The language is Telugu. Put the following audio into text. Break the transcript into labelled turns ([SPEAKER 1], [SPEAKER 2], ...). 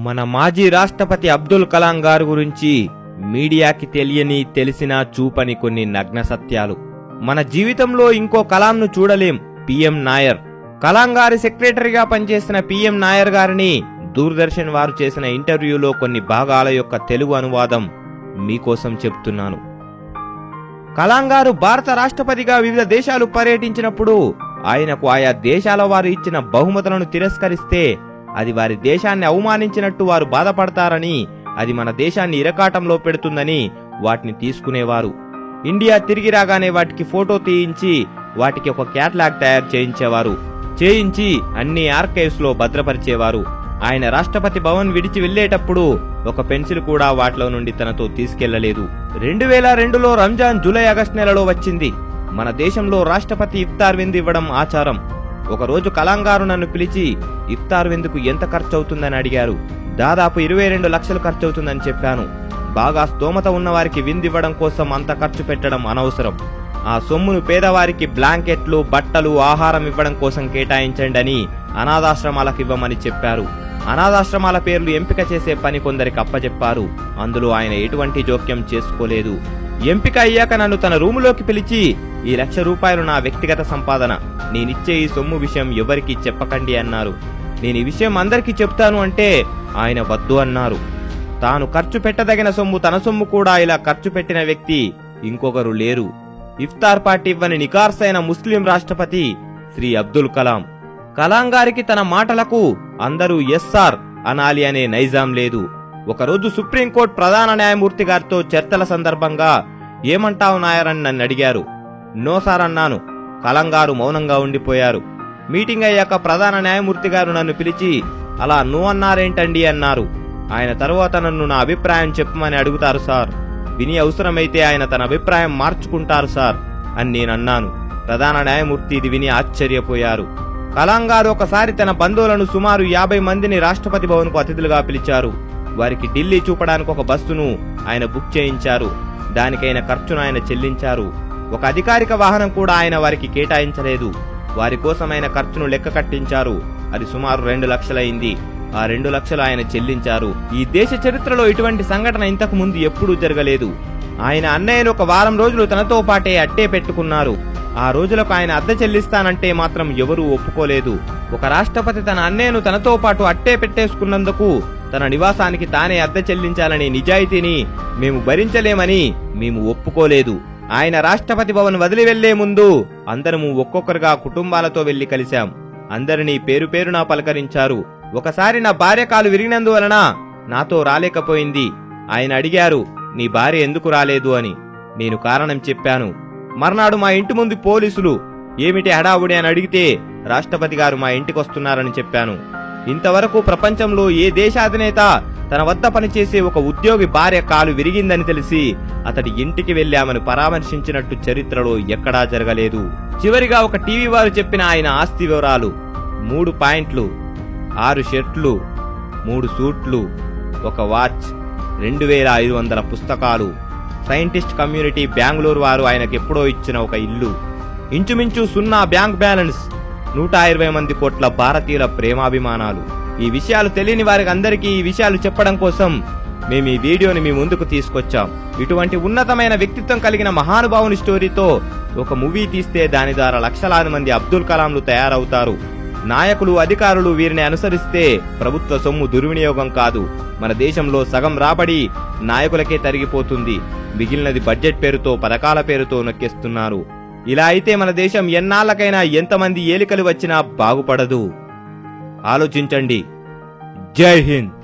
[SPEAKER 1] మన మాజీ రాష్ట్రపతి అబ్దుల్ కలాం గారి గురించి మీడియాకి తెలిసినా చూపని కొన్ని నగ్న సత్యాలు. మన జీవితంలో ఇంకో కలాంను చూడలేం. పిఎం నాయర్. కలాం గారి సెక్రటరీగా పనిచేసిన పిఎం నాయర్ గారిని దూరదర్శన్ వారు చేసిన ఇంటర్వ్యూలో కొన్ని భాగాల యొక్క తెలుగు అనువాదం మీకోసం చెప్తున్నాను. కలాం గారు భారత రాష్ట్రపతిగా వివిధ దేశాలు పర్యటించినప్పుడు ఆయనకు ఆయా దేశాల వారు ఇచ్చిన బహుమతులను తిరస్కరిస్తే అది వారి దేశాన్ని అవమానించినట్టు వారు బాధపడతారని, అది మన దేశాన్ని ఇరకాటంలో పెడుతుందని వాటిని తీసుకునేవారు. ఇండియా తిరిగి రాగానే వాటికి ఫోటో తీయించి వాటికి ఒక క్యాటలాగ్ తయారు చేయించి అన్ని ఆర్కైవ్స్ లో భద్రపరిచేవారు. ఆయన రాష్ట్రపతి భవన్ విడిచి వెళ్లేటప్పుడు ఒక పెన్సిల్ కూడా వాటిలో నుండి తనతో తీసుకెళ్లలేదు. 2002లో రంజాన్ జూలై ఆగస్టు నెలలో వచ్చింది. మన దేశంలో రాష్ట్రపతి ఇఫ్తార్ విందు ఇవ్వడం ఆచారం. ఒకరోజు కలాం గారు నన్ను పిలిచి ఇఫ్తార్ విందుకు ఎంత ఖర్చవుతుందని అడిగారు. దాదాపు 22 లక్షలు ఖర్చవుతుందని చెప్పాను. బాగా స్తోమత ఉన్నవారికి విందివ్వడం కోసం అంత ఖర్చు పెట్టడం అనవసరం. ఆ సొమ్మును పేదవారికి బ్లాంకెట్లు, బట్టలు, ఆహారం ఇవ్వడం కోసం కేటాయించండి అని అనాథాశ్రమాలకు ఇవ్వమని చెప్పారు. అనాథాశ్రమాల పేర్లు ఎంపిక చేసే పని కొందరికి అప్పచెప్పారు. అందులో ఆయన ఎటువంటి జోక్యం చేసుకోలేదు. ఎంపిక అయ్యాక నన్ను తన రూములోకి పిలిచి, ఈ ₹1,00,000 నా వ్యక్తిగత సంపాదన, నేనిచ్చే ఈ సొమ్ము విషయం ఎవరికీ చెప్పకండి అన్నారు. నేను ఈ విషయం అందరికీ చెప్తాను అంటే ఆయన వద్దు అన్నారు. తాను ఖర్చు పెట్టదగిన సొమ్ము, తన సొమ్ము కూడా ఇలా ఖర్చు పెట్టిన వ్యక్తి ఇంకొకరు లేరు. ఇఫ్తార్ పార్టీ ఇవ్వని నికార్సైన ముస్లిం రాష్ట్రపతి శ్రీ అబ్దుల్ కలాం. కలాం గారికి తన మాటలకు అందరూ ఎస్ఆర్ అనాలి అనే నైజాం లేదు. ఒకరోజు సుప్రీంకోర్టు ప్రధాన న్యాయమూర్తి గారితో చర్చల సందర్భంగా ఏమంటావు నాయర్ అని నన్ను అడిగారు. నో సార్ అన్నాను. కలాం గారు మౌనంగా ఉండిపోయారు. మీటింగ్ అయ్యాక ప్రధాన న్యాయమూర్తి గారు నన్ను పిలిచి, అలా నో అన్నారేంటండి అన్నారు. ఆయన తరువాత నన్ను నా అభిప్రాయం చెప్పమని అడుగుతారు సార్, విని అవసరమైతే ఆయన తన అభిప్రాయం మార్చుకుంటారు సార్ అని నేనన్నాను. ప్రధాన న్యాయమూర్తి ఇది విని ఆశ్చర్యపోయారు. కలాం గారు ఒకసారి తన బంధువులను సుమారు 50 మందిని రాష్ట్రపతి భవన్ కు అతిథులుగా పిలిచారు. వారికి ఢిల్లీ చూపడానికి ఒక బస్సును ఆయన బుక్ చేయించారు. దానికైన ఖర్చును ఆయన చెల్లించారు. ఒక అధికారిక వాహనం కూడా ఆయన వారికి కేటాయించలేదు. వారి కోసం ఆయన ఖర్చును లెక్క కట్టించారు. అది సుమారు 2 లక్షలైంది. ఆ 2 లక్షలు ఆయన చెల్లించారు. ఈ దేశ చరిత్రలో ఇటువంటి సంఘటన ఇంతకు ముందు ఎప్పుడూ జరగలేదు. ఆయన అన్నయ్యను ఒక వారం రోజులు తనతో పాటే అట్టే పెట్టుకున్నారు. ఆ రోజులకు ఆయన అద్దె చెల్లిస్తానంటే మాత్రం ఎవరూ ఒప్పుకోలేదు. ఒక రాష్ట్రపతి తన అన్నయ్యను తనతో పాటు అట్టే పెట్టేసుకున్నందుకు తన నివాసానికి తానే అద్దె చెల్లించాలనే నిజాయితీని మేము భరించలేమని మేము ఒప్పుకోలేదు. ఆయన రాష్ట్రపతి భవన్ వదిలి వెళ్లే ముందు అందరము ఒక్కొక్కరుగా కుటుంబాలతో వెళ్లి కలిశాం. అందరినీ పేరు పేరునా పలకరించారు. ఒకసారి నా భార్య కాలు విరిగినందువలన నాతో రాలేకపోయింది. ఆయన అడిగారు, నీ భార్య ఎందుకు రాలేదు అని. నేను కారణం చెప్పాను. మర్నాడు మా ఇంటి ముందు పోలీసులు ఏమిటి హడావుడి అని అడిగితే రాష్ట్రపతి గారు మా ఇంటికొస్తున్నారని చెప్పాను. ఇంతవరకు ప్రపంచంలో ఏ దేశాధినేత తన వద్ద పనిచేసే ఒక ఉద్యోగి భార్య కాలు విరిగిందని తెలిసి అతడి ఇంటికి వెళ్లామని పరామర్శించినట్టు చరిత్రలో ఎక్కడా జరగలేదు. చివరిగా ఒక టీవీ వారు చెప్పిన ఆయన ఆస్తి వివరాలు: 3 పాయింట్లు, 6 షర్ట్లు, 3 సూట్లు, ఒక వాచ్, 2500 పుస్తకాలు, సైంటిస్ట్ కమ్యూనిటీ బెంగళూరు వారు ఆయనకెప్పుడో ఇచ్చిన ఒక ఇల్లు, ఇంచుమించు 0 బ్యాంక్ బ్యాలెన్స్, 120 మంది కోట్ల భారతీయుల ప్రేమాభిమానాలు. ఈ విషయాలు తెలియని వారికి అందరికీ ఈ విషయాలు చెప్పడం కోసం మేము ఈ వీడియోని మీ ముందుకు తీసుకొచ్చాం. ఇటువంటి ఉన్నతమైన వ్యక్తిత్వం కలిగిన మహానుభావుని స్టోరీతో ఒక మూవీ తీస్తే దాని ద్వారా లక్షలాది మంది అబ్దుల్ కలాంలు తయారవుతారు. నాయకులు, అధికారులు వీరిని అనుసరిస్తే ప్రభుత్వ సొమ్ము దుర్వినియోగం కాదు. మన దేశంలో సగం రాబడి నాయకులకే తరిగిపోతుంది. మిగిలినది బడ్జెట్ పేరుతో, పథకాల పేరుతో నొక్కేస్తున్నారు. ఇలా అయితే మన దేశం ఎన్నాళ్ళకైనా ఎంతమంది ఏలికలు వచ్చినా బాగుపడదు. ఆలోచించండి. జై హింద్.